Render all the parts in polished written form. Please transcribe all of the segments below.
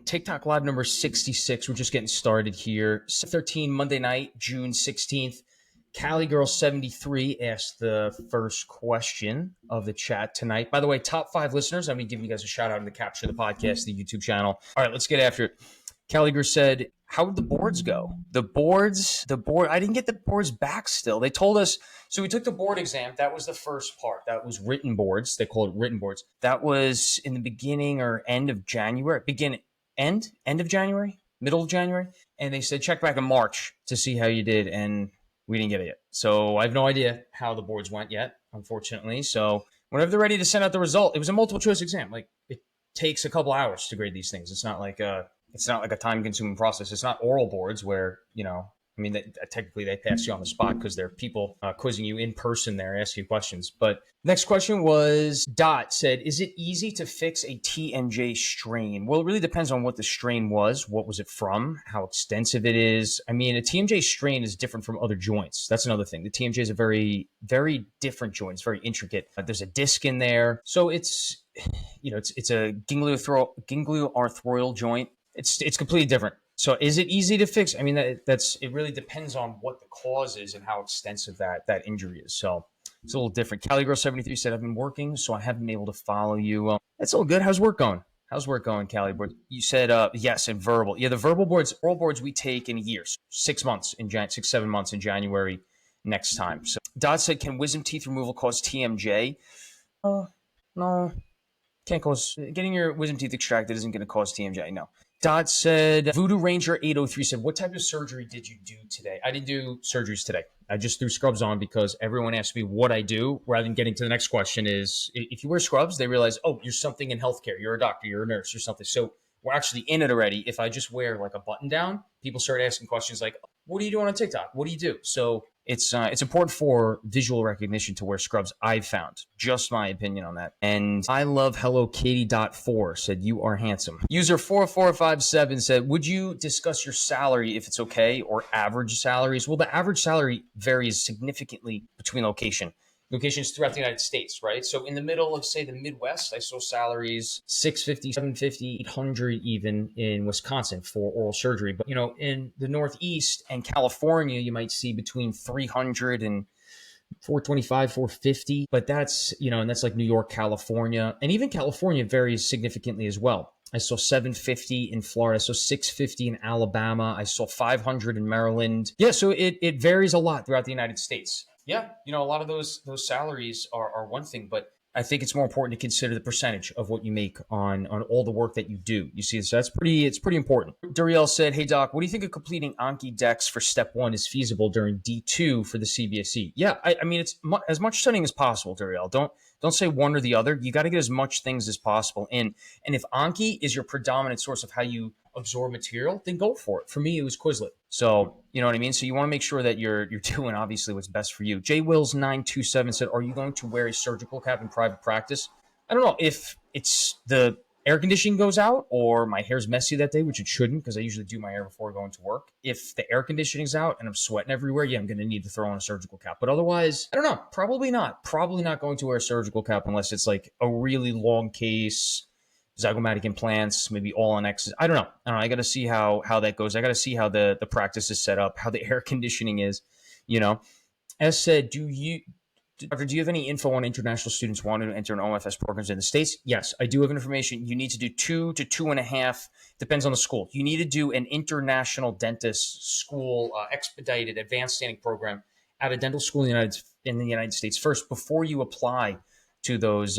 TikTok live number 66. We're just getting started here. 13 Monday night, June 16th. Cali Girl 73 asked the first question of the chat tonight. By the way, top 5 listeners, I'm going to give you guys a shout out in the capture of the podcast, the YouTube channel. All right, let's get after it. Cali Girl said, how did the boards go? The board, I didn't get the boards back still. They told us, so we took the board exam. That was the first part. That was written boards. They call it written boards. That was in the beginning or end of January. End of January, middle of January. And they said, check back in March to see how you did. And we didn't get it yet. So I have no idea how the boards went yet, unfortunately. So whenever they're ready to send out the result, it was a multiple choice exam. Like, it takes a couple hours to grade these things. It's not like a time consuming process. It's not oral boards where, technically they pass you on the spot because there are people quizzing you in person there, asking you questions. But next question was Dot said, is it easy to fix a TMJ strain? Well, it really depends on what the strain was. What was it from? How extensive it is. I mean, a TMJ strain is different from other joints. That's another thing. The TMJ is a very, very different joint. It's very intricate. There's a disc in there. So it's a ganglioarthroidal joint. It's completely different. So is it easy to fix? I mean, it really depends on what the cause is and how extensive that injury is. So it's a little different. Cali Girl 73 said, I've been working, so I haven't been able to follow you. That's all good. How's work going? Cali Board? You said, yes, and verbal. Yeah, the verbal boards, oral boards we take in a year. 6 months in 7 months in January next time. So Dot said, can wisdom teeth removal cause TMJ? No. Can't cause, getting your wisdom teeth extracted isn't going to cause TMJ, no. Dot said, Voodoo Ranger 803 said, what type of surgery did you do today? I didn't do surgeries today. I just threw scrubs on because everyone asked me what I do, rather than getting to the next question is, if you wear scrubs, they realize, oh, you're something in healthcare. You're a doctor, you're a nurse, or something. So we're actually in it already. If I just wear like a button down, people start asking questions like, what are you doing on TikTok? What do you do? So it's important for visual recognition to wear scrubs, I've found. Just my opinion on that. And I love Hello Katie.4 said, you are handsome. User 4457 said, would you discuss your salary if it's okay, or average salaries? Well, the average salary varies significantly between locations throughout the United States, right? So in the middle of, say, the Midwest, I saw salaries $650, $750, $800 even in Wisconsin for oral surgery. But, in the Northeast and California, you might see between $300 and $425, $450. But that's, and that's like New York, California. And even California varies significantly as well. I saw $750 in Florida. I saw $650 in Alabama. I saw $500 in Maryland. Yeah, so it varies a lot throughout the United States. Yeah, a lot of those salaries are one thing, but I think it's more important to consider the percentage of what you make on all the work that you do. You see, so it's pretty important. Duriel said, hey, Doc, what do you think of completing Anki decks for step 1 is feasible during D2 for the CBSE? Yeah, I mean, it's as much studying as possible, Duriel. Don't say one or the other. You got to get as much things as possible in. And if Anki is your predominant source of how you absorb material, then go for it. For me, it was Quizlet. So, you know what I mean? So you want to make sure that you're doing obviously what's best for you. J Wills 927 said, are you going to wear a surgical cap in private practice? I don't know if it's the air conditioning goes out or my hair's messy that day, which it shouldn't because I usually do my hair before going to work. If the air conditioning's out and I'm sweating everywhere, yeah, I'm going to need to throw on a surgical cap. But otherwise, I don't know. Probably not going to wear a surgical cap unless it's like a really long case, zygomatic implants, maybe all on X's. I don't know. I got to see how that goes. I got to see how the practice is set up, how the air conditioning is, As said, do you have any info on international students wanting to enter an OMFS programs in the States? Yes, I do have information. You need to do 2 to 2.5, depends on the school. You need to do an international dentist school, expedited advanced standing program at a dental school in the United States first before you apply to those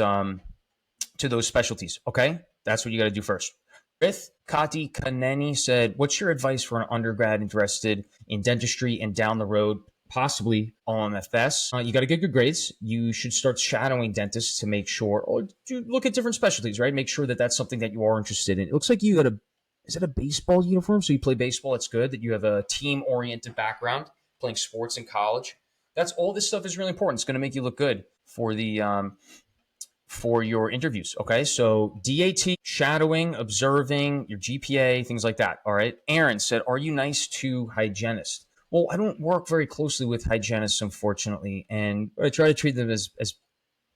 specialties. Okay, that's what you got to do first. Rith Kati Kaneni said, what's your advice for an undergrad interested in dentistry and down the road, possibly OMFS? You got to get good grades. You should start shadowing dentists to make sure, or look at different specialties, right? Make sure that that's something that you are interested in. It looks like you got is it a baseball uniform? So you play baseball. It's good that you have a team-oriented background, playing sports in college. That's all this stuff is really important. It's going to make you look good for your interviews. Okay. So DAT, shadowing, observing, your GPA, things like that. All right. Aaron said, are you nice to hygienists? Well, I don't work very closely with hygienists, unfortunately. And I try to treat them as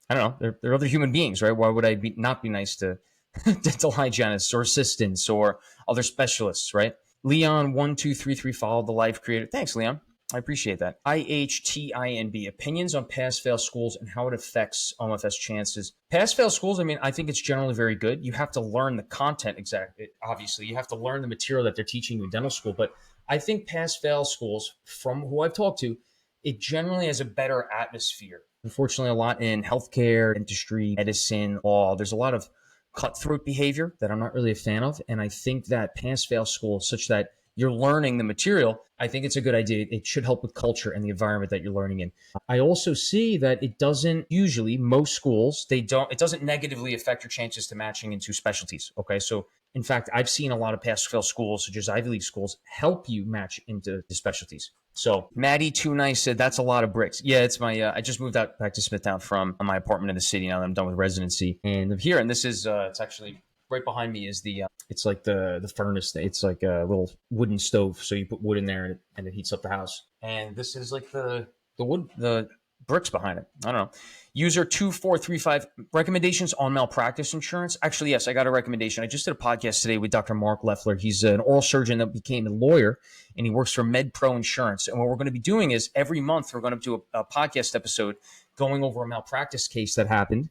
I don't know, they're other human beings, right? Why would I not be nice to dental hygienists or assistants or other specialists, right? Leon1233 followed the life creator. Thanks, Leon. I appreciate that. IHTINB, opinions on pass-fail schools and how it affects OMFS chances. Pass-fail schools, I mean, I think it's generally very good. You have to learn the content exactly. Obviously, you have to learn the material that they're teaching you in dental school. But I think pass-fail schools, from who I've talked to, it generally has a better atmosphere. Unfortunately, a lot in healthcare, dentistry, medicine, law, there's a lot of cutthroat behavior that I'm not really a fan of. And I think that pass-fail schools, such that you're learning the material, I think it's a good idea. It should help with culture and the environment that you're learning in. I also see that it doesn't usually, most schools, it doesn't negatively affect your chances to matching into specialties. Okay. So in fact, I've seen a lot of pass-fail schools, such as Ivy League schools, help you match into the specialties. So Maddie Too Nice said, that's a lot of bricks. Yeah, it's my, I just moved out back to Smithtown from my apartment in the city now that I'm done with residency. And I'm here, and this is, it's actually right behind me is the, it's like the furnace. It's like a little wooden stove. So you put wood in there and it heats up the house. And this is like the wood, the bricks behind it. I don't know. User 2435, recommendations on malpractice insurance. Actually, yes, I got a recommendation. I just did a podcast today with Dr. Mark Leffler. He's an oral surgeon that became a lawyer, and he works for MedPro Insurance. And what we're going to be doing is every month we're going to do a podcast episode going over a malpractice case that happened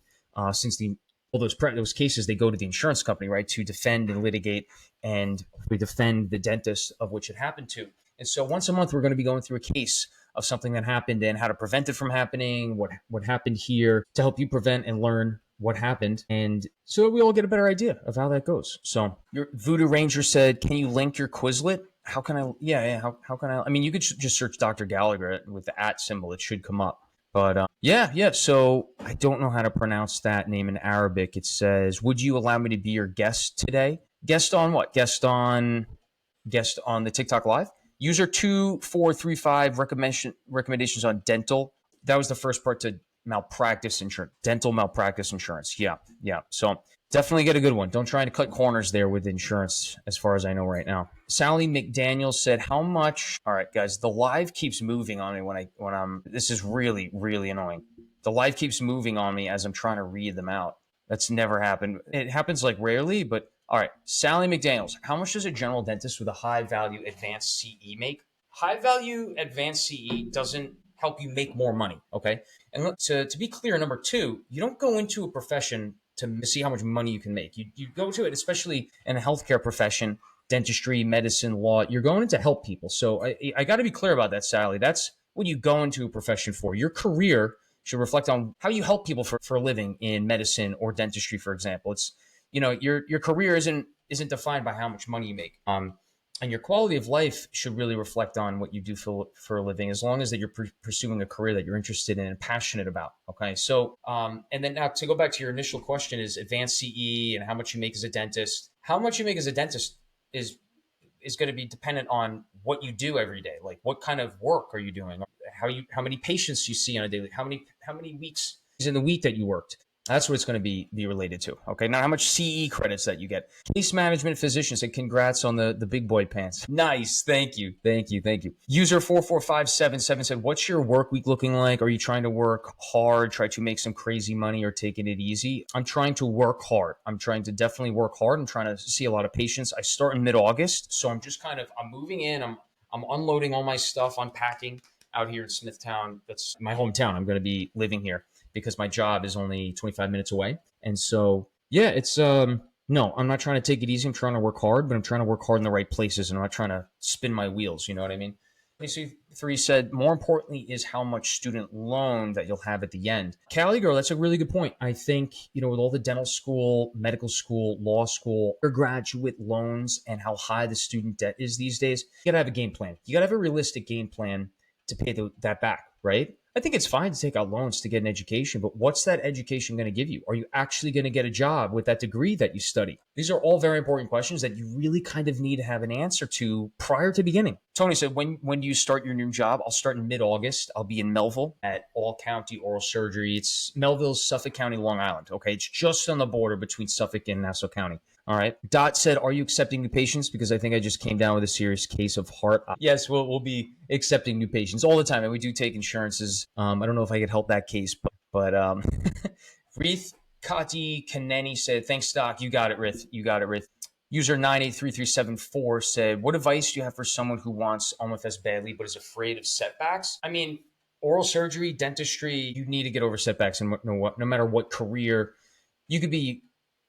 since all those cases, they go to the insurance company, right, to defend and litigate, and we defend the dentist of which it happened to. And so once a month, we're going to be going through a case of something that happened and how to prevent it from happening, what happened here, to help you prevent and learn what happened, and so we all get a better idea of how that goes. So your Voodoo Ranger said, can you link your Quizlet? How can I? Yeah. How can I? I mean, you could just search Dr. Gallagher with the @ symbol. It should come up. But yeah. So I don't know how to pronounce that name in Arabic. It says, would you allow me to be your guest today? Guest on what? Guest on the TikTok Live? User 2435, recommendations on dental. That was the first part to malpractice insurance, dental malpractice insurance. Yeah. So definitely get a good one. Don't try to cut corners there with insurance, as far as I know right now. Sally McDaniel said, how much? All right, guys, the live keeps moving on me when I'm, this is really, really annoying. The live keeps moving on me as I'm trying to read them out. That's never happened. It happens like rarely, but all right. Sally McDaniels, how much does a general dentist with a high value advanced CE make? High value advanced CE doesn't help you make more money. Okay. And to be clear, number two, you don't go into a profession to see how much money you can make. You go to it, especially in a healthcare profession, dentistry, medicine, law, you're going in to help people. So I got to be clear about that, Sally. That's what you go into a profession for. Your career should reflect on how you help people for a living in medicine or dentistry, for example. It's, your career isn't defined by how much money you make. And your quality of life should really reflect on what you do for a living, as long as that you're pursuing a career that you're interested in and passionate about. Okay. So, and then now to go back to your initial question is advanced CE and how much you make as a dentist. How much you make as a dentist is going to be dependent on what you do every day. Like, what kind of work are you doing? How many patients you see on a daily, how many weeks in the week that you worked. That's what it's going to be related to. Okay. Now, how much CE credits that you get. Case management physician said, congrats on the big boy pants. Nice. Thank you. User 44577 said, what's your work week looking like? Are you trying to work hard, try to make some crazy money, or taking it easy? I'm trying to work hard. I'm trying to definitely work hard. I'm trying to see a lot of patients. I start in mid-August. So I'm just I'm moving in. I'm unloading all my stuff, unpacking out here in Smithtown. That's my hometown. I'm going to be living here because my job is only 25 minutes away. And so, yeah, it's, no, I'm not trying to take it easy. I'm trying to work hard, but I'm trying to work hard in the right places, and I'm not trying to spin my wheels. You know what I mean? AC3 said, more importantly is how much student loan that you'll have at the end. Callie girl, that's a really good point. I think, with all the dental school, medical school, law school, undergraduate loans, and how high the student debt is these days, you got to have a game plan. You got to have a realistic game plan to pay that back, right? I think it's fine to take out loans to get an education, but what's that education going to give you? Are you actually going to get a job with that degree that you study? These are all very important questions that you really kind of need to have an answer to prior to beginning. Tony said, when do you start your new job? I'll start in mid-August. I'll be in Melville at All County Oral Surgery. It's Melville's Suffolk County, Long Island. Okay, it's just on the border between Suffolk and Nassau County. All right. Dot said, are you accepting new patients? Because I think I just came down with a serious case of heart. Yes, we'll be accepting new patients all the time. And we do take insurances. I don't know if I could help that case, but Wreath Kati Kaneni said, thanks, Doc. You got it, Rith. You got it, Rith. User 983374 said, what advice do you have for someone who wants OMFS badly but is afraid of setbacks? I mean, oral surgery, dentistry, you need to get over setbacks. And no matter what career, you could be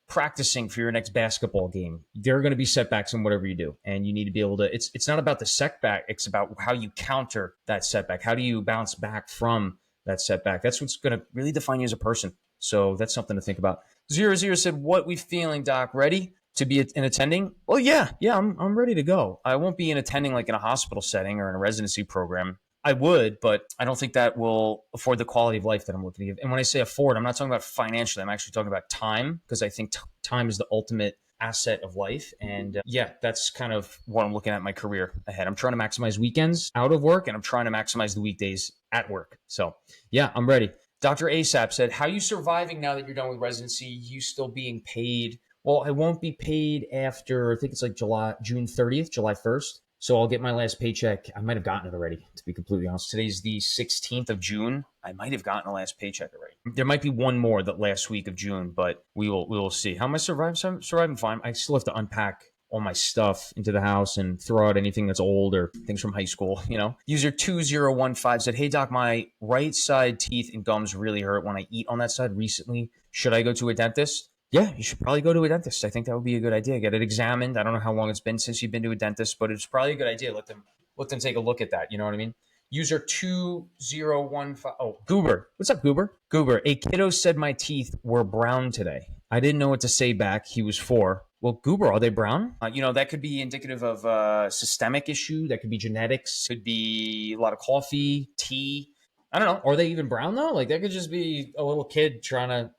practicing for your next basketball game. There are going to be setbacks in whatever you do. And you need to be able to, it's not about the setback. It's about how you counter that setback. How do you bounce back from that setback? That's what's going to really define you as a person. So that's something to think about. 00 said, what we feeling, Doc? Ready to be in attending? Well, yeah, I'm ready to go. I won't be in attending like in a hospital setting or in a residency program. I would, but I don't think that will afford the quality of life that I'm looking to give. And when I say afford, I'm not talking about financially. I'm actually talking about time, because I think time is the ultimate asset of life. And yeah, that's kind of what I'm looking at my career ahead. I'm trying to maximize weekends out of work, and I'm trying to maximize the weekdays at work. So yeah, I'm ready. Dr. ASAP said, how are you surviving now that you're done with residency? You still being paid? Well, I won't be paid after, I think it's like June 30th, July 1st. So I'll get my last paycheck. I might have gotten it already, to be completely honest. Today's the 16th of June. I might have gotten the last paycheck already. There might be one more the last week of June, but we will see. How am I surviving? So I'm surviving fine. I still have to unpack all my stuff into the house and throw out anything that's old or things from high school, you know. User 2015 said, hey, Doc, my right side teeth and gums really hurt when I eat on that side recently. Should I go to a dentist? Yeah, you should probably go to a dentist. I think that would be a good idea. Get it examined. I don't know how long it's been since you've been to a dentist, but it's probably a good idea. Let them take a look at that. You know what I mean? User 2015. Oh, Goober. What's up, Goober? Goober. A kiddo said my teeth were brown today. I didn't know what to say back. He was 4. Well, Goober, are they brown? That could be indicative of a systemic issue. That could be genetics. Could be a lot of coffee, tea. I don't know. Are they even brown though? Like that could just be a little kid trying to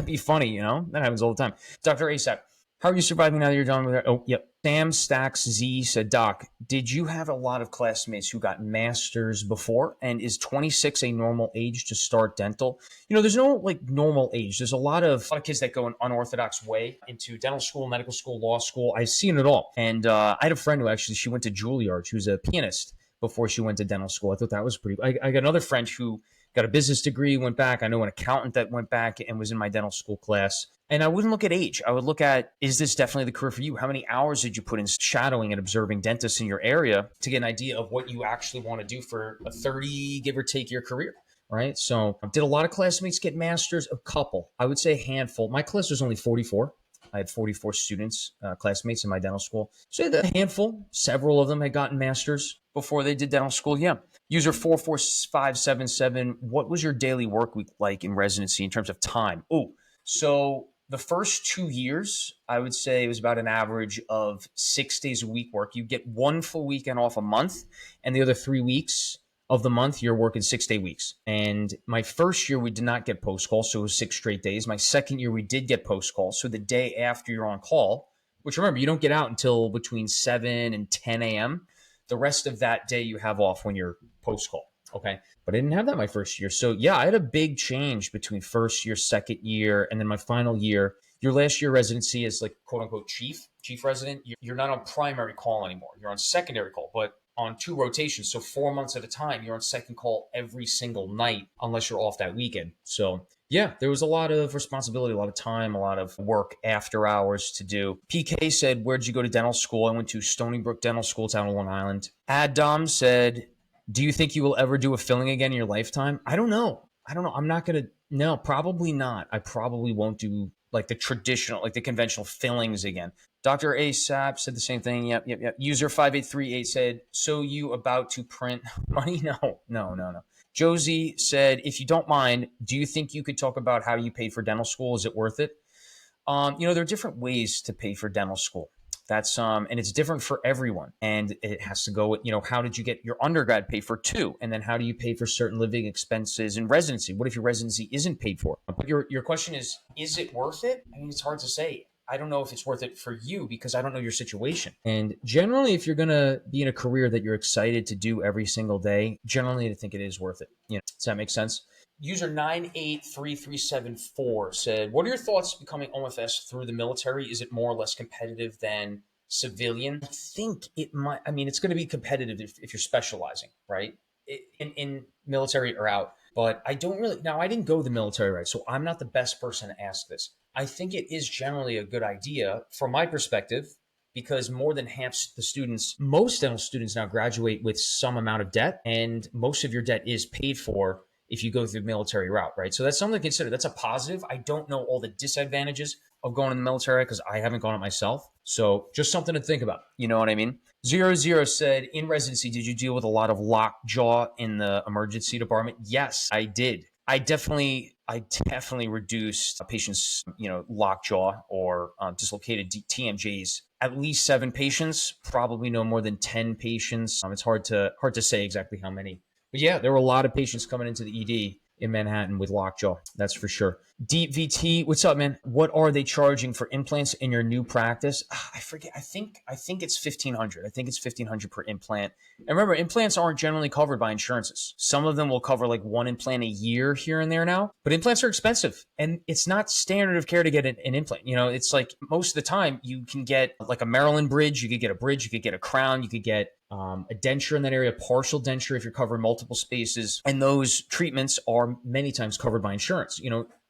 be funny, you know? That happens all the time. Dr. ASAP, how are you surviving now that you're done with it? Oh, yep. Sam Stacks Z said, Doc, did you have a lot of classmates who got masters before? And is 26 a normal age to start dental? There's no like normal age. There's a lot of kids that go an unorthodox way into dental school, medical school, law school. I've seen it all. And I had a friend who actually, she went to Juilliard. She was a pianist before she went to dental school. I thought that was pretty. I got another friend who got a business degree, went back. I know an accountant that went back and was in my dental school class. And I wouldn't look at age. I would look at, is this definitely the career for you? How many hours did you put in shadowing and observing dentists in your area to get an idea of what you actually want to do for a 30, give or take, year career? Right. So did a lot of classmates get masters? A couple. I would say a handful. My class was only 44. I had 44 students, classmates in my dental school. So a handful, several of them had gotten masters before they did dental school. Yeah. User 44577, what was your daily work week like in residency in terms of time? Oh, so the first 2 years, I would say it was about an average of 6 days a week work. You get one full weekend off a month, and the other 3 weeks of the month, you're working 6-day weeks. And my first year, we did not get post call, so it was 6 straight days. My second year, we did get post call. So the day after you're on call, which remember, you don't get out until between 7 and 10 a.m. The rest of that day you have off when you're post call. Okay. But I didn't have that my first year. So yeah, I had a big change between first year, second year, and then my final year. Your last year residency is like quote unquote chief resident. You're not on primary call anymore. You're on secondary call, but on 2 rotations. So 4 months at a time, you're on second call every single night, unless you're off that weekend. So yeah, there was a lot of responsibility, a lot of time, a lot of work after hours to do. PK said, where'd you go to dental school? I went to Stony Brook Dental School. It's out on Long Island. Adam said, do you think you will ever do a filling again in your lifetime? I don't know. I'm not going to. No, probably not. I probably won't do like the traditional, like the conventional fillings again. Dr. ASAP said the same thing. Yep. User 5838 said, so you about to print money? No. Josie said, if you don't mind, do you think you could talk about how you paid for dental school? Is it worth it? There are different ways to pay for dental school. That's and it's different for everyone. And it has to go with, how did you get your undergrad paid for too? And then how do you pay for certain living expenses in residency? What if your residency isn't paid for? But your question is it worth it? I mean, it's hard to say. I don't know if it's worth it for you because I don't know your situation. And generally, if you're going to be in a career that you're excited to do every single day, generally I think it is worth it. Does that make sense? User 983374 said, what are your thoughts becoming OMFS through the military? Is it more or less competitive than civilian? I think it might. I mean, it's going to be competitive if you're specializing, right? In military or out. But I don't really, now I didn't go the military route, so I'm not the best person to ask this. I think it is generally a good idea from my perspective because more than half the students, most dental students now graduate with some amount of debt, and most of your debt is paid for if you go through the military route, right? So that's something to consider. That's a positive. I don't know all the disadvantages of going in the military because I haven't gone it myself. So just something to think about. You know what I mean? 00 said, in residency, did you deal with a lot of locked jaw in the emergency department? Yes, I did. I definitely reduced patients, lockjaw or dislocated TMJs. At least 7 patients, probably no more than 10 patients. It's hard to say exactly how many. But yeah, there were a lot of patients coming into the ED in Manhattan with lockjaw. That's for sure. Deep VT, what's up, man? What are they charging for implants in your new practice? I forget. I think it's 1,500. I think it's 1,500 per implant. And remember, implants aren't generally covered by insurances. Some of them will cover like one implant a year here and there now, but implants are expensive, and it's not standard of care to get an implant. It's like most of the time you can get like a Maryland bridge, you could get a bridge, you could get a crown, you could get a denture in that area, partial denture if you're covering multiple spaces. And those treatments are many times covered by insurance.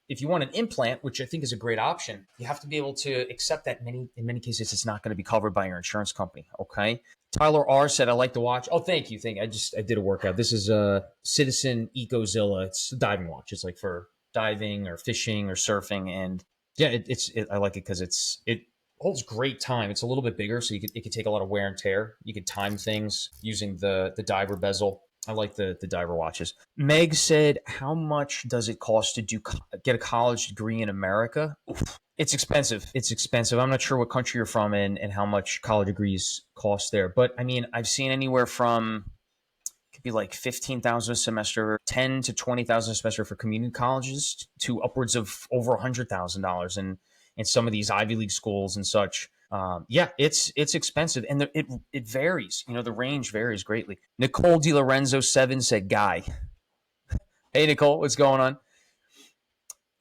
If you want an implant, which I think is a great option, you have to be able to accept that in many cases, it's not going to be covered by your insurance company. Okay. Tyler R said, I like to watch. Oh, thank you. I did a workout. This is Citizen Ecozilla. It's a diving watch. It's like for diving or fishing or surfing. And yeah, I like it because it holds great time. It's a little bit bigger, so it could take a lot of wear and tear. You could time things using the diver bezel. I like the diver watches. Meg said, how much does it cost to get a college degree in America? Oof. It's expensive. It's expensive. I'm not sure what country you're from and how much college degrees cost there. But I mean, I've seen anywhere from, it could be like 15,000 a semester, 10 to 20,000 a semester for community colleges, to upwards of over $100,000 in some of these Ivy League schools and such. Yeah, it's expensive, and it varies. The range varies greatly. Nicole DiLorenzo 7 said, "Guy, hey Nicole, what's going on?"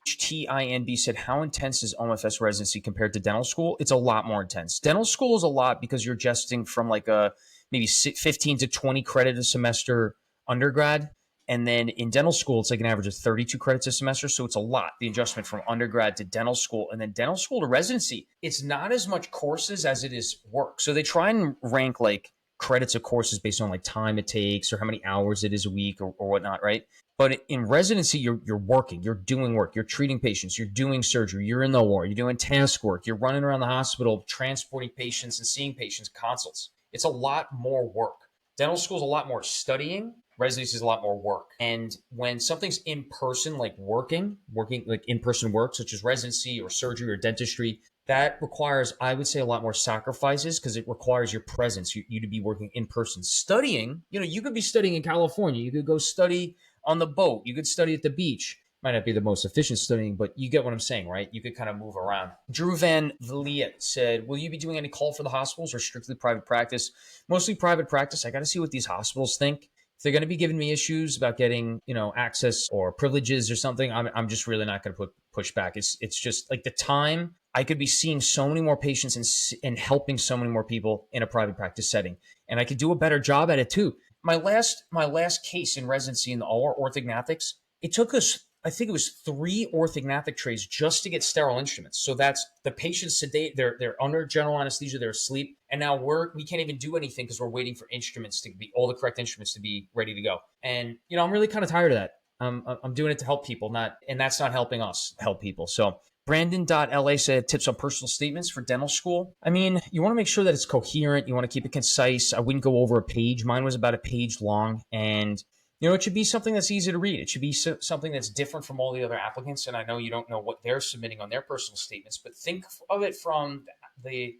TINB said, how intense is OMFS residency compared to dental school? It's a lot more intense. Dental school is a lot because you're adjusting from like a maybe 15 to 20 credit a semester undergrad. And then in dental school, it's like an average of 32 credits a semester. So it's a lot, the adjustment from undergrad to dental school. And then dental school to residency, it's not as much courses as it is work. So they try and rank like credits of courses based on like time it takes or how many hours it is a week or whatnot, right? But in residency, you're working, you're doing work, you're treating patients, you're doing surgery, you're in the OR, you're doing task work, you're running around the hospital, transporting patients and seeing patients, consults. It's a lot more work. Dental school is a lot more studying. Residency is a lot more work. And when something's in person, like working like in-person work, such as residency or surgery or dentistry, that requires, I would say, a lot more sacrifices because it requires your presence, you to be working in person. Studying, you could be studying in California. You could go study on the boat. You could study at the beach. Might not be the most efficient studying, but you get what I'm saying, right? You could kind of move around. Drew Van Vliet said, will you be doing any call for the hospitals or strictly private practice? Mostly private practice. I got to see what these hospitals think. If they're going to be giving me issues about getting, access or privileges or something, I'm just really not going to push back. It's just like the time I could be seeing so many more patients and helping so many more people in a private practice setting, and I could do a better job at it too. My last case in residency in the OR orthognathics, it took us, I think it was 3 orthognathic trays just to get sterile instruments. So that's the patients sedate, they're under general anesthesia, they're asleep, and now we can't even do anything because we're waiting for instruments to be, all the correct instruments to be ready to go. And I'm really kind of tired of that. I'm doing it to help people, and that's not helping us help people. So Brandon.la said, tips on personal statements for dental school. I mean, you want to make sure that it's coherent. You want to keep it concise. I wouldn't go over a page. Mine was about a page long, and it should be something that's easy to read. It should be something that's different from all the other applicants. And I know you don't know what they're submitting on their personal statements, but think of it from the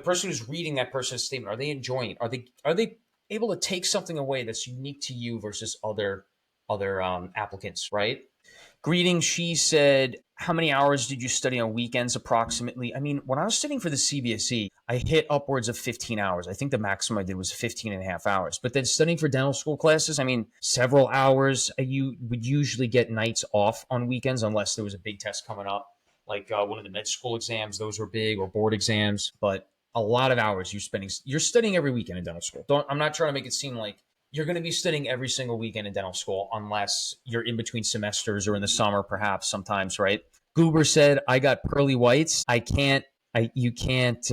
person who's reading that person's statement. Are they enjoying it? Are they able to take something away that's unique to you versus other applicants, right? Greetings, she said, how many hours did you study on weekends approximately? I mean, when I was studying for the CBSE, I hit upwards of 15 hours. I think the maximum I did was 15 and a half hours. But then studying for dental school classes, I mean, several hours. You would usually get nights off on weekends unless there was a big test coming up, like one of the med school exams. Those were big, or board exams. But a lot of hours you're studying every weekend in dental school. I'm not trying to make it seem like You're going to be studying every single weekend in dental school unless you're in between semesters or in the summer, perhaps sometimes, right? Goober said, I got pearly whites. You can't,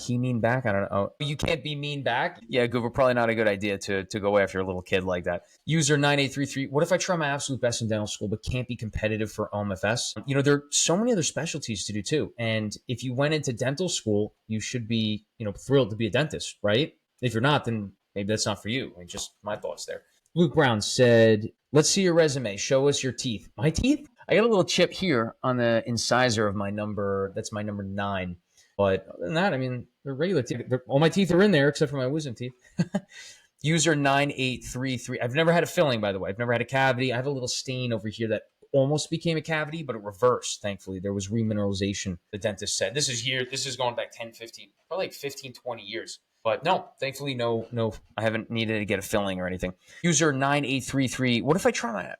he mean back? I don't know. You can't be mean back? Yeah, Goober, probably not a good idea to go after a little kid like that. User 9833, what if I try my absolute best in dental school but can't be competitive for OMFS? There are so many other specialties to do too. And if you went into dental school, you should be, thrilled to be a dentist, right? If you're not, then maybe that's not for you. Just my thoughts there. Luke Brown said, let's see your resume. Show us your teeth. My teeth? I got a little chip here on the incisor of my number. That's my number 9. But other than that, they're regular teeth. All my teeth are in there except for my wisdom teeth. User 9833. I've never had a filling, by the way. I've never had a cavity. I have a little stain over here that almost became a cavity, but it reversed, thankfully. There was remineralization, the dentist said. This is going back 10, 15, probably like 15, 20 years. But no, thankfully, no, I haven't needed to get a filling or anything. User 9833. What if I try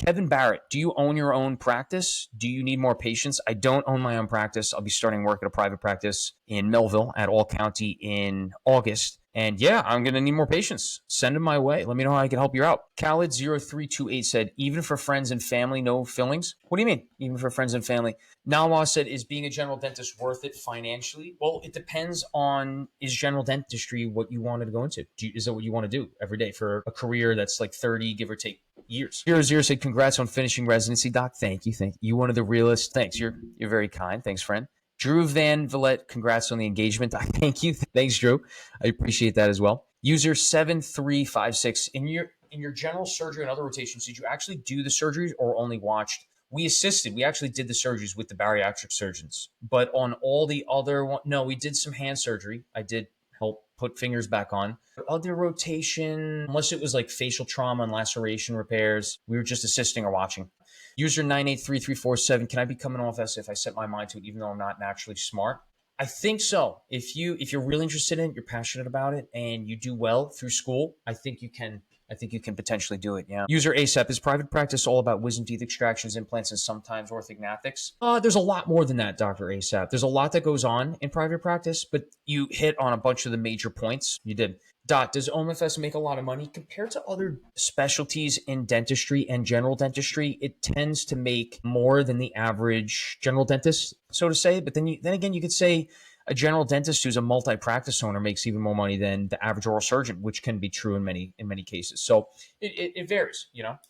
Kevin Barrett, do you own your own practice? Do you need more patients? I don't own my own practice. I'll be starting work at a private practice in Melville at All County in August. And yeah, I'm going to need more patients. Send them my way. Let me know how I can help you out. Khaled0328 said, even for friends and family, no fillings? What do you mean, even for friends and family? Nawa said, is being a general dentist worth it financially? Well, it depends on, is general dentistry what you wanted to go into? Is that what you want to do every day for a career that's like 30, give or take, years? 00 said, congrats on finishing residency, Doc. Thank you. You one of the realest. Thanks. You're very kind. Thanks, friend. Drew Van Villette, congrats on the engagement. Thank you. Thanks, Drew. I appreciate that as well. User 7356, in your general surgery and other rotations, did you actually do the surgeries or only watched? We assisted. We actually did the surgeries with the bariatric surgeons. But on all the other one, no, we did some hand surgery. I did help put fingers back on. Other rotation, unless it was like facial trauma and laceration repairs, we were just assisting or watching. User 983347, can I become an OMFS if I set my mind to it, even though I'm not naturally smart? I think so. If you're really interested in it, you're passionate about it, and you do well through school, I think you can potentially do it. Yeah. User ASAP, is private practice all about wisdom teeth extractions, implants, and sometimes orthognathics? There's a lot more than that, Dr. ASAP. There's a lot that goes on in private practice, but you hit on a bunch of the major points. You did. Dot, does OMFS make a lot of money? Compared to other specialties in dentistry and general dentistry, it tends to make more than the average general dentist, so to say. But then again, you could say a general dentist who's a multi-practice owner makes even more money than the average oral surgeon, which can be true in many cases. So it varies,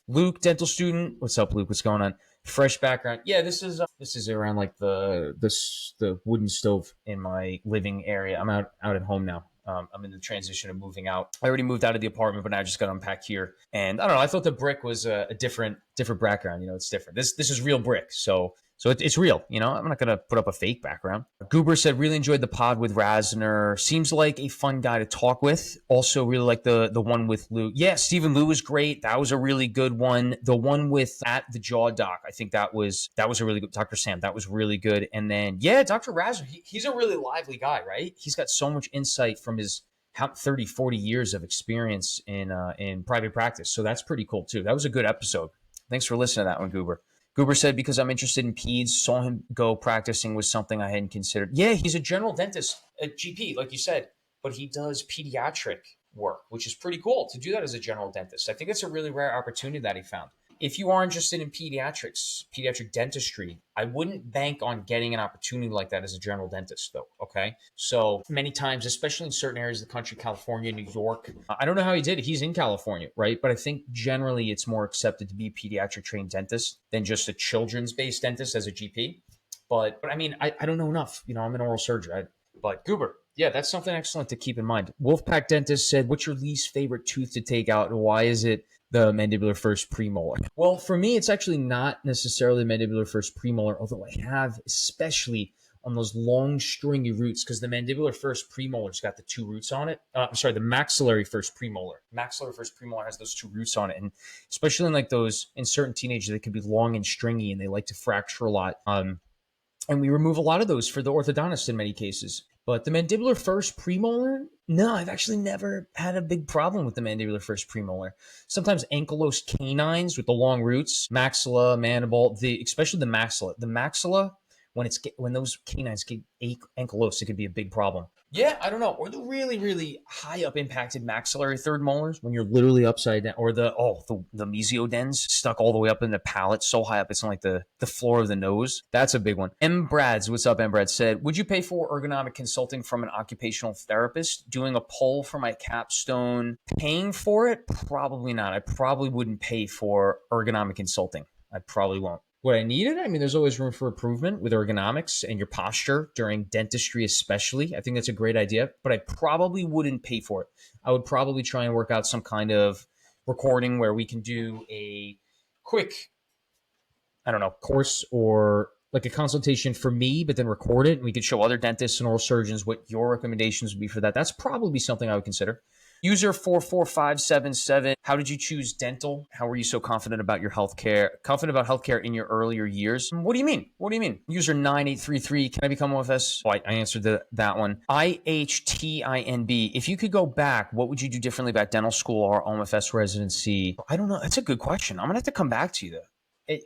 Luke, dental student. What's up, Luke? What's going on? Fresh background. Yeah, this is around like the wooden stove in my living area. I'm out at home now. I'm in the transition of moving out. I already moved out of the apartment, but now I just got to unpack here. And I don't know. I thought the brick was a different background. It's different. This is real brick, so it's real. I'm not gonna put up a fake background. Goober said, really enjoyed the pod with Rasner. Seems like a fun guy to talk with. Also, really like the one with Lou. Yeah, Stephen Lou was great. That was a really good one. The one with at the Jaw Doc, I think that was a really good. Dr. Sam, that was really good. And then yeah, Dr. Rasner, he's a really lively guy, right? He's got so much insight from his 30, 40 years of experience in private practice. So that's pretty cool too. That was a good episode. Thanks for listening to that one, Goober. Goober said, because I'm interested in peds, saw him go practicing was something I hadn't considered. Yeah, he's a general dentist, a GP, like you said, but he does pediatric work, which is pretty cool to do that as a general dentist. I think it's a really rare opportunity that he found. If you are interested in pediatric dentistry, I wouldn't bank on getting an opportunity like that as a general dentist, though, okay? So many times, especially in certain areas of the country, California, New York, I don't know how he did it. He's in California, right? But I think generally it's more accepted to be a pediatric trained dentist than just a children's-based dentist as a GP. But I don't know enough. I'm an oral surgeon. But Goober, yeah, that's something excellent to keep in mind. Wolfpack Dentist said, what's your least favorite tooth to take out, and why is it the mandibular first premolar? Well, for me, it's actually not necessarily mandibular first premolar, although I have, especially on those long stringy roots, because the mandibular first premolar's got the 2 roots on it. The maxillary first premolar. Maxillary first premolar has those 2 roots on it. And especially in like those, in certain teenagers, they can be long and stringy and they like to fracture a lot. And we remove a lot of those for the orthodontist in many cases. But the mandibular first premolar, no, I've actually never had a big problem with the mandibular first premolar. Sometimes ankylosed canines with the long roots, maxilla, mandible, especially the maxilla. The maxilla, when those canines get ankylosed, it could be a big problem. Yeah, I don't know. Or the really, really high up impacted maxillary third molars when you're literally upside down, or the mesiodens stuck all the way up in the palate, so high up it's on like the floor of the nose. That's a big one. M. Brads, what's up, M. Brad said, would you pay for ergonomic consulting from an occupational therapist? Doing a poll for my capstone, paying for it? Probably not. I probably wouldn't pay for ergonomic consulting. I probably won't. Would I need it? I mean, there's always room for improvement with ergonomics and your posture during dentistry, especially. I think that's a great idea, but I probably wouldn't pay for it. I would probably try and work out some kind of recording where we can do a quick, I don't know, course or like a consultation for me, but then record it. And we could show other dentists and oral surgeons what your recommendations would be for that. That's probably something I would consider. User 44577, how did you choose dental? How were you so confident about your healthcare? Confident about healthcare in your earlier years? What do you mean? What do you mean? User 9833, can I become OMFS? Oh, I answered that one. IHTINB, if you could go back, what would you do differently about dental school or OMFS residency? I don't know. That's a good question. I'm going to have to come back to you, though.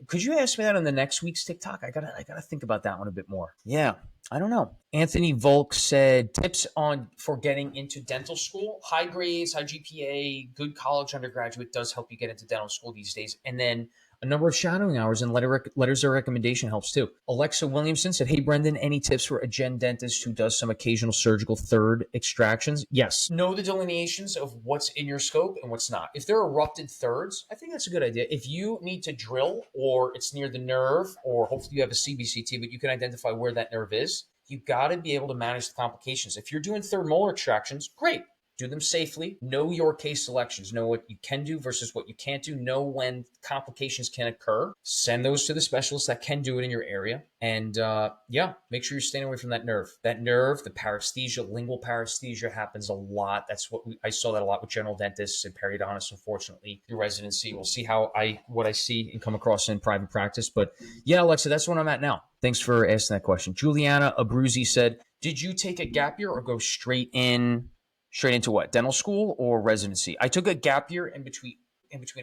Could you ask me that on the next week's TikTok? I gotta think about that one a bit more. Yeah, I don't know. Anthony Volk said tips for getting into dental school. High grades, high GPA, good college undergraduate does help you get into dental school these days. And then a number of shadowing hours and letters of recommendation helps too. Alexa Williamson said, hey, Brendan, any tips for a gen dentist who does some occasional surgical third extractions? Yes. Know the delineations of what's in your scope and what's not. If they're erupted thirds, I think that's a good idea. If you need to drill or it's near the nerve, or hopefully you have a CBCT, but you can identify where that nerve is, you got to be able to manage the complications. If you're doing third molar extractions, great. Do them safely. Know your case selections. Know what you can do versus what you can't do. Know when complications can occur. Send those to the specialists that can do it in your area. And make sure you're staying away from that nerve. That nerve, the paresthesia, lingual paresthesia happens a lot. That's I saw that a lot with general dentists and periodontists, unfortunately, through residency. We'll see what I see and come across in private practice. But yeah, Alexa, that's what I'm at now. Thanks for asking that question. Juliana Abruzzi said, did you take a gap year or go straight into what? Dental school or residency? I took a gap year in between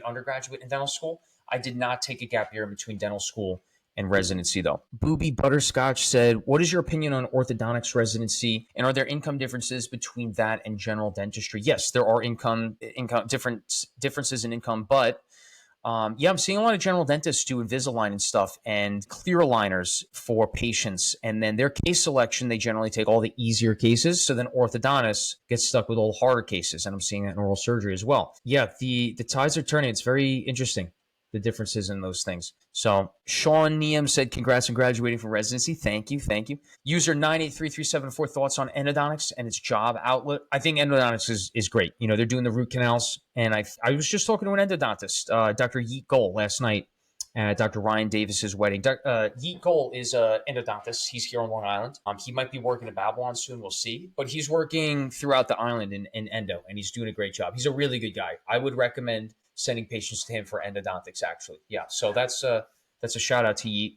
undergraduate and dental school. I did not take a gap year in between dental school and residency, though. Booby Butterscotch said, what is your opinion on orthodontics residency? And are there income differences between that and general dentistry? Yes, there are differences in income, but I'm seeing a lot of general dentists do Invisalign and stuff and clear aligners for patients. And then their case selection, they generally take all the easier cases. So then orthodontists get stuck with all the harder cases. And I'm seeing that in oral surgery as well. Yeah, the tides are turning. It's very interesting, the differences in those things. So Sean Niem said, congrats on graduating from residency. Thank you. User 983374, thoughts on endodontics and its job outlet. I think endodontics is great. They're doing the root canals. And I was just talking to an endodontist, Dr. Yeet Goal, last night at Dr. Ryan Davis's wedding. Yeet Goal is an endodontist. He's here on Long Island. He might be working in Babylon soon. We'll see. But he's working throughout the island in endo, and he's doing a great job. He's a really good guy. I would recommend sending patients to him for endodontics, actually. Yeah, so that's a shout out to Yeet.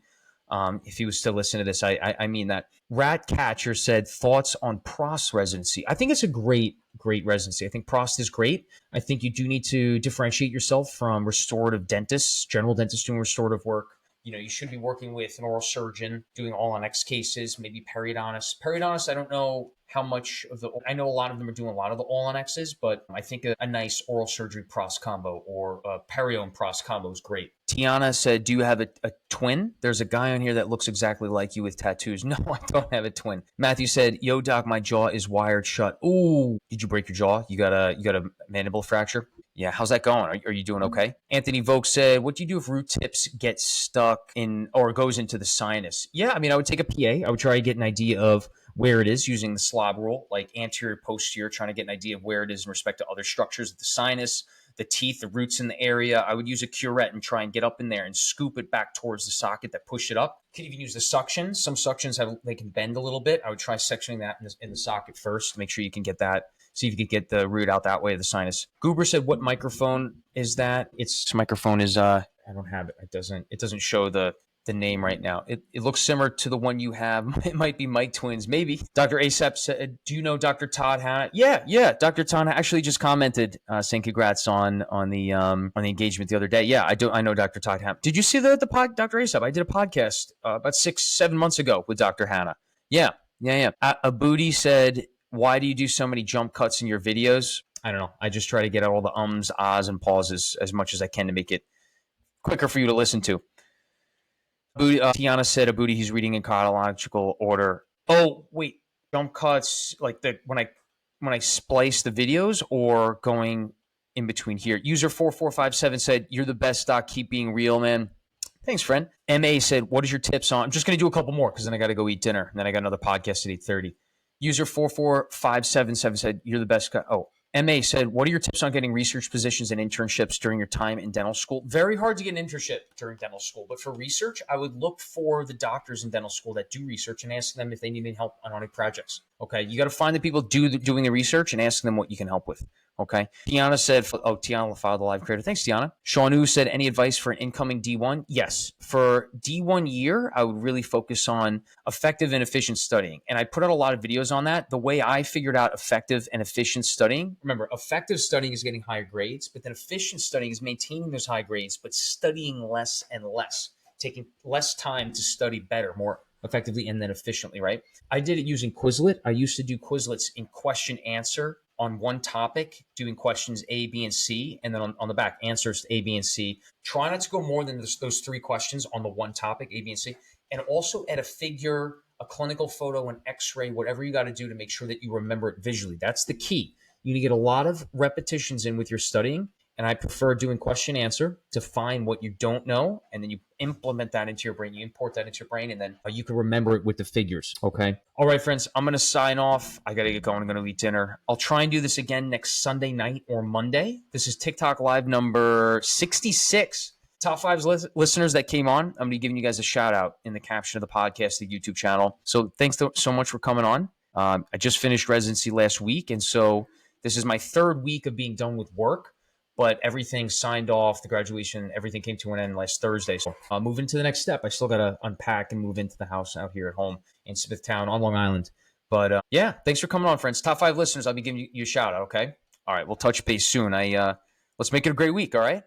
If he was still listening to this, I mean that. Rat Catcher said, thoughts on PROS residency. I think it's a great residency. I think PROS is great. I think you do need to differentiate yourself from restorative dentists, general dentists doing restorative work. You should be working with an oral surgeon doing all on X cases, maybe periodontists. Periodontists, I don't know how much of I know a lot of them are doing a lot of the all on X's, but I think a nice oral surgery pros combo or a perio and pros combo is great. Tiana said, do you have a twin? There's a guy on here that looks exactly like you with tattoos. No, I don't have a twin. Matthew said, yo, doc, my jaw is wired shut. Ooh, did you break your jaw? You got a mandible fracture? Yeah, how's that going? Are you doing okay? Anthony Volk said, what do you do if root tips get stuck in or goes into the sinus? Yeah, I would take a PA. I would try to get an idea of where it is using the slob rule, like anterior, posterior, trying to get an idea of where it is in respect to other structures of the sinus, the teeth, the roots in the area. I would use a curette and try and get up in there and scoop it back towards the socket that pushed it up. You could even use the suction. Some suctions they can bend a little bit. I would try sectioning that in the socket first to make sure you can get that. See if you could get the root out that way of the sinus. Goober said, what microphone is that? Its microphone is, I don't have it. It doesn't show the the name right now. It looks similar to the one you have. It might be Mike Twins, maybe. Dr. ASAP said, "Do you know Dr. Todd Hanna?" Yeah. Dr. Todd actually just commented saying congrats on the engagement the other day. Yeah, I know Dr. Todd Hanna. Did you see the pod, Dr. ASAP? I did a podcast about 6-7 months ago with Dr. Hanna. Yeah. Abudi said, "Why do you do so many jump cuts in your videos?" I don't know. I just try to get out all the ums, ahs, and pauses as much as I can to make it quicker for you to listen to. Tiana said, Abudi, he's reading in chronological order. Oh, wait. Jump cuts, like when I splice the videos, or going in between here. User 4457 said, "You're the best, Doc. Keep being real, man." Thanks, friend. MA said, "What is your tips on?" I'm just going to do a couple more because then I got to go eat dinner. And then I got another podcast at 8:30. User 44577 said, "You're the best guy." Oh, MA said, "What are your tips on getting research positions and internships during your time in dental school?" Very hard to get an internship during dental school, but for research, I would look for the doctors in dental school that do research and ask them if they need any help on any projects. Okay, you got to find the people doing the research and ask them what you can help with. Okay. Tiana said, Tiana LaFave, the live creator. Thanks, Tiana. Shaunu said, "Any advice for an incoming D1? Yes. For D1 year, I would really focus on effective and efficient studying. And I put out a lot of videos on that. The way I figured out effective and efficient studying, remember, effective studying is getting higher grades, but then efficient studying is maintaining those high grades, but studying less and less, taking less time to study better, more effectively and then efficiently, right? I did it using Quizlet. I used to do Quizlets in question answer on one topic, doing questions A, B, and C, and then on the back, answers to A, B, and C. Try not to go more than those 3 questions on the one topic, A, B, and C. And also add a figure, a clinical photo, an x-ray, whatever you got to do to make sure that you remember it visually. That's the key. You need to get a lot of repetitions in with your studying. And I prefer doing question answer to find what you don't know, and then you implement that into your brain. You import that into your brain, and then you can remember it with the figures. Okay. All right, friends, I'm going to sign off. I got to get going. I'm going to eat dinner. I'll try and do this again next Sunday night or Monday. This is TikTok Live number 66. Top 5 listeners that came on, I'm going to be giving you guys a shout out in the caption of the podcast, the YouTube channel. So thanks so much for coming on. I just finished residency last week, and so this is my 3rd week of being done with work. But everything signed off, the graduation, everything came to an end last Thursday. So moving to the next step. I still got to unpack and move into the house out here at home in Smithtown on Long Island. But yeah, thanks for coming on, friends. Top 5 listeners, I'll be giving you a shout out, okay? All right, we'll touch base soon. Let's make it a great week, all right?